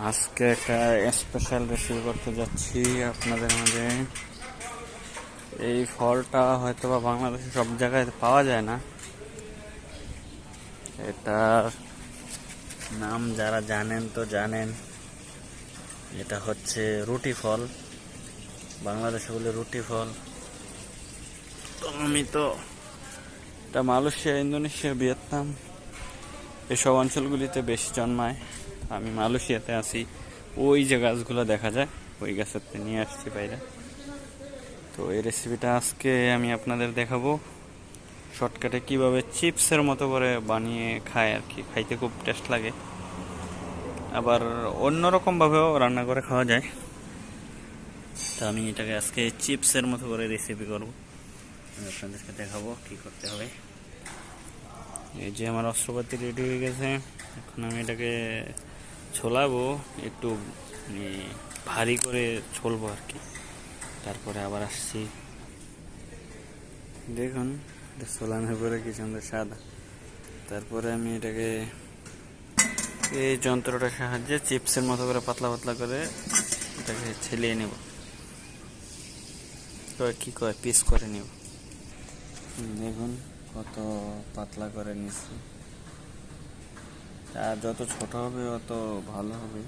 আজকে একটা special recipe করতে যাচ্ছি আপনাদের মাঝে। এই ফলটা হয়তো বা বাংলাদেশে সব জায়গায় পাওয়া যায় না। এটার নাম যারা জানেন তো জানেন, এটা হচ্ছে রুটি ফল। বাংলাদেশে বলে রুটি ফল। তো আমি তো এটা মালয়েশিয়া, ইন্দোনেশিয়া, ভিয়েতনাম এসব অঞ্চলগুলিতে বেশি জন্মায়। আমি মালয়েশিয়াতে আছি, ওই যে গাছগুলো দেখা যায় ওই গাছের নিয়ে আসছি বাইরে। তো এই রেসিপিটা আজকে আমি আপনাদের দেখাবো শর্টকাটে কিভাবে চিপসের মতো করে বানিয়ে খায় আর কি। খাইতে খুব টেস্ট লাগে, আবার অন্যরকম ভাবেও রান্না করে খাওয়া যায়। তো আমি এটাকে আজকে চিপসের মতো করে রেসিপি করব, আমি আপনাদেরকে দেখাবো কি করতে হবে। এই যে আমার অস্ত্রপাতি রেডি হয়ে গেছে, এখন আমি এটাকে ছোলাবো একটু, ভারী করে ছলবো আর কি। তারপরে আবার আসছি, দেখুন ছোলানোর পরে কি সুন্দর সাদা। তারপরে আমি এটাকে এই যন্ত্রটার সাহায্যে চিপসের মতো করে পাতলা পাতলা করে এটাকে ছেলিয়ে নেব, কি কয় পিস করে নেব। দেখুন কত পাতলা করে নিচ্ছি, আর যত ছোট হবে অত ভালো হবে।